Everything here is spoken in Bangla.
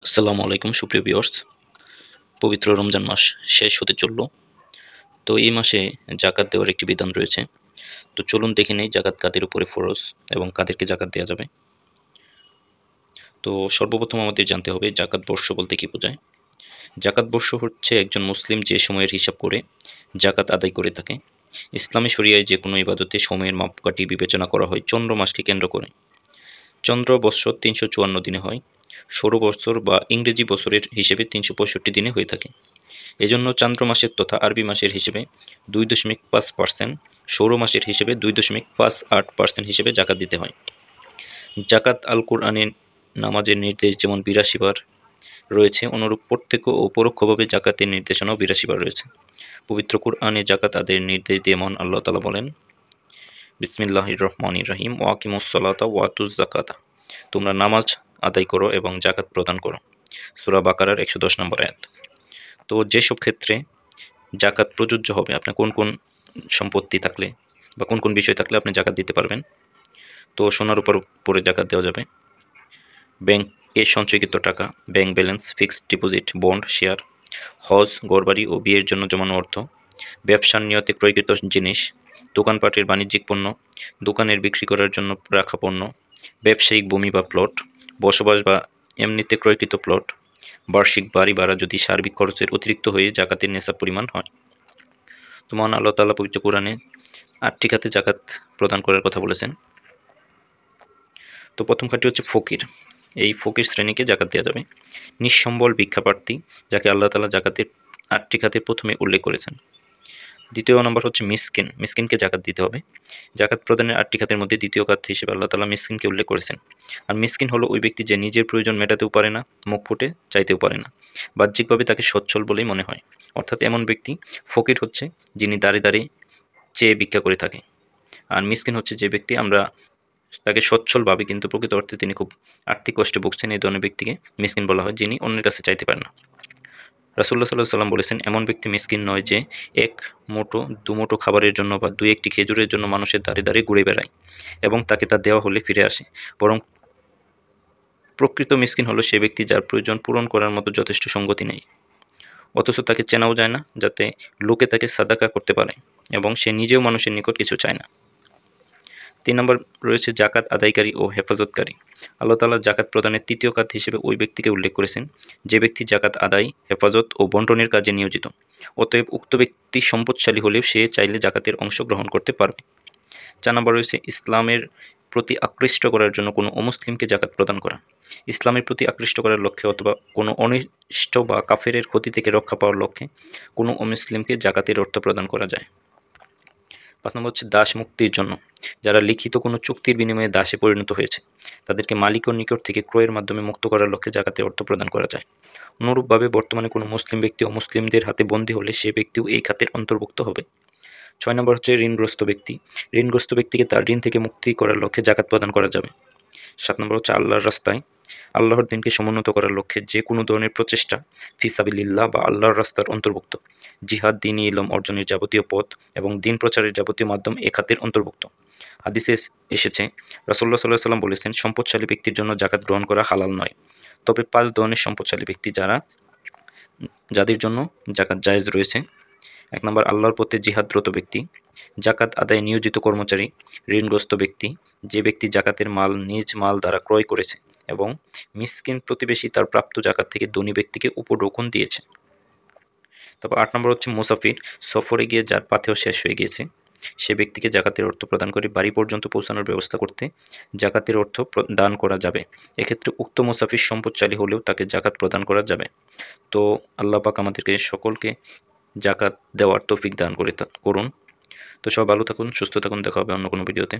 আসসালামু আলাইকুম সুপ্রিয় ভিউয়ার্স। পবিত্র রমজান মাস শেষ হতে চলল। তো এই মাসে জাকাত দেওয়ার একটি বিধান রয়েছে। তো চলুন দেখে নেই জাকাত কাদের উপরে ফরজ এবং কাদেরকে জাকাত দেওয়া যাবে। তো সর্বপ্রথম আমাদের জানতে হবে জাকাত বর্ষ বলতে কী বোঝায়। জাকাত বর্ষ হচ্ছে একজন মুসলিম যে সময়ের হিসাব করে জাকাত আদায় করে থাকে। ইসলামী শরিয়ায় যে কোনো ইবাদতে সময়ের মাপকাঠি বিবেচনা করা হয় চন্দ্র মাসকে কেন্দ্র করে। চন্দ্র বৎসর 354 দিনে হয়। সৌর বৎসর বা ইংরেজি বছরের হিসেবে 365 দিনে হয়ে থাকে। এজন্য চান্দ্র মাসের তথা আরবি মাসের হিসেবে 2.5%, সৌর মাসের হিসেবে 2.58% হিসেবে জাকাত দিতে হয়। জাকাত আল কোরআনের নামাজের নির্দেশ যেমন 82 বার রয়েছে, অনুরূপ প্রত্যক্ষ ও পরোক্ষভাবে জাকাতের নির্দেশনাও 82 বার রয়েছে। পবিত্র কোরআনে জাকাত আদায়ের নির্দেশ দিয়ে মহান আল্লাহ তাআলা বলেন, বিসমিল্লাহির রহমানির রহিম, ওয়াকিমুস সালাতা ওয়াতুজ যাকাতা, তোমরা নামাজ আদায় করো এবং জাকাত প্রদান করো। সূরা বাকারার 110 নম্বর আয়াত। তো যেসব ক্ষেত্রে জাকাত প্রযোজ্য হবে, আপনার কোন কোন সম্পত্তি থাকলে বা কোন কোন বিষয় থাকলে আপনি জাকাত দিতে পারবেন। তো সোনার উপরে জাকাত দেওয়া যাবে, ব্যাংকে সঞ্চয়কৃত টাকা, bank balance, fixed deposit, bond, share, হজ, ঘরবাড়ি ও বিয়ের জন্য জমানো অর্থ, ব্যবসার নিয়তে ক্রয়কৃত জিনিস, দোকানপাটের বাণিজ্যিক পণ্য, দোকানের বিক্রি করার জন্য রাখা পণ্য, ব্যবসায়িক ভূমি বা প্লট, বসবাস বা এমনিতে ক্রয়কৃত প্লট, বার্ষিক বাড়ি ভাড়া যদি সার্বিক খরচের অতিরিক্ত হয়ে জাকাতের নেশাব পরিমাণ হয়। তো মহান আল্লাহ তাআলা পবিত্র কোরআনে 8টি খাতে জাকাত প্রদান করার কথা বলেছেন। তো প্রথম খাতটি হচ্ছে ফকির। এই ফকির শ্রেণীকে জাকাত দেওয়া যাবে। নিঃসম্বল ভিক্ষাপ্রার্থী, যাকে আল্লাহ তাআলা জাকাতের 8টি খাতে প্রথমে উল্লেখ করেছেন। দ্বিতীয় নম্বর হচ্ছে মিসকিন। মিসকিনকে জাকাত দিতে হবে। জাকাত প্রদানের 8টি খাতের মধ্যে দ্বিতীয় খাত হিসেবে আল্লাহ তাআলা মিসকিনকে উল্লেখ করেছেন। আর মিসকিন হলো ওই ব্যক্তি যে নিজের প্রয়োজন মেটাতেও পারে না, মুখ ফুটে চাইতেও পারে না, বাহ্যিকভাবে তাকে সচ্ছল বলেই মনে হয়। অর্থাৎ এমন ব্যক্তি। ফকির হচ্ছে যিনি দাঁড়িয়ে দাঁড়িয়ে চেয়ে ভিক্ষা করে থাকে। আর মিসকিন হচ্ছে যে ব্যক্তি আমরা তাকে সচ্ছল ভাবে কিন্তু প্রকৃত অর্থে তিনি খুব আর্থিক কষ্টে ভুগছেন, এই ধরনের ব্যক্তিকে মিসকিন বলা হয়, যিনি অন্যের কাছে চাইতে পারেন না। রাসূলুল্লাহ সাল্লাল্লাহু আলাইহি ওয়াসাল্লাম বলেছেন, এমন ব্যক্তি মিসকিন নয় যে এক মুঠো দুমুঠো খাবারের জন্য বা দুই একটি খেজুরের জন্য মানুষের দাঁড়িয়ে দাঁড়িয়ে ঘুরে বেড়ায় এবং তাকে তা দেওয়া হলে ফিরে আসে। বরং প্রকৃত মিসকিন হলো সে ব্যক্তি যার প্রয়োজন পূরণ করার মতো যথেষ্ট সঙ্গতি নেই, অথচ তাকে চেনাও যায় না, যাতে লোকে তাকে সাদাকা করতে পারে এবং সে নিজেও মানুষের নিকট কিছু চায় না। 3 নম্বর রয়েছে জাকাত আদায়কারী ও হেফাজতকারী। আল্লাহ তাআলা জাকাত প্রদানের তৃতীয় খাত হিসেবে ওই ব্যক্তিকে উল্লেখ করেছেন যে ব্যক্তি জাকাত আদায়, হেফাজত ও বন্টনের কাজে নিয়োজিত। অতএব উক্ত ব্যক্তি সম্পদশালী হলেও সে চাইলে জাকাতের অংশ গ্রহণ করতে পারবে। 4 নম্বর রয়েছে ইসলামের প্রতি আকৃষ্ট করার জন্য কোনো অমুসলিমকে জাকাত প্রদান করা। ইসলামের প্রতি আকৃষ্ট করার লক্ষ্যে অথবা কোনো অনিষ্ট বা কাফেরের ক্ষতি থেকে রক্ষা পাওয়ার লক্ষ্যে কোনো অমুসলিমকে জাকাতের অর্থ প্রদান করা যায়। 5 নম্বর হচ্ছে দাস মুক্তির জন্য। যারা লিখিত কোনো চুক্তির বিনিময়ে দাসে পরিণত হয়েছে, তাদেরকে মালিকের নিকট থেকে ক্রয়ের মাধ্যমে মুক্ত করার লক্ষ্যে জাকাতের অর্থ প্রদান করা যায়। অনুরূপভাবে বর্তমানে কোনো মুসলিম ব্যক্তি অমুসলিমদের হাতে বন্দী হলে সে ব্যক্তিও এই খাতের অন্তর্ভুক্ত হবে। 6 নম্বর হচ্ছে ঋণগ্রস্ত ব্যক্তি। ঋণগ্রস্ত ব্যক্তিকে তার ঋণ থেকে মুক্তি করার লক্ষ্যে জাকাত প্রদান করা যাবে। 7 নম্বর হচ্ছে আল্লাহর রাস্তায় আল্লাহর দিনকে সমুন্নত করার লক্ষ্যে যে কোনো ধরনের প্রচেষ্টা ফি সাবিলিল্লাহ বা আল্লাহর রাস্তার অন্তর্ভুক্ত। জিহাদ, দ্বীনি ইলম অর্জনের যাবতীয় পথ এবং দিন প্রচারের যাবতীয় মাধ্যম এ খাতের অন্তর্ভুক্ত। হাদিসে এসেছে, রাসূলুল্লাহ সাল্লাল্লাহু আলাইহি ওয়াসাল্লাম বলেছেন, সম্পদশালী ব্যক্তির জন্য জাকাত গ্রহণ করা হালাল নয়, তবে 5 ধরনের সম্পদশালী ব্যক্তি যাদের জন্য জাকাত জায়েজ রয়েছে। 1 নম্বর আল্লাহর পথে জিহাদরত ব্যক্তি, জাকাত আদায়ে নিয়োজিত কর্মচারী, ঋণগ্রস্ত ব্যক্তি, যে ব্যক্তি জাকাতের মাল নিজ মাল দ্বারা ক্রয় করেছে এবং মিসকিন প্রতিবেশী তার প্রাপ্ত জাকাত থেকে ধনী ব্যক্তিকে উপঢৌকন দিয়েছে। তারপর 8 নম্বর হচ্ছে মুসাফির, সফরে গিয়ে যার পাথেয় শেষ হয়ে গিয়েছে, সে ব্যক্তিকে জাকাতের অর্থ প্রদান করে বাড়ি পর্যন্ত পৌঁছানোর ব্যবস্থা করতে জাকাতের অর্থ দান করা যাবে। এক্ষেত্রে উক্ত মুসাফির সম্পদশালী হলেও তাকে জাকাত প্রদান করা যাবে। তো আল্লাহ পাক আমাদেরকে সকলকে জাকাত দেওয়ার তৌফিক দান করুন। তো সব ভালো থাকুন, সুস্থ থাকুন, দেখা হবে অন্য কোনো ভিডিওতে।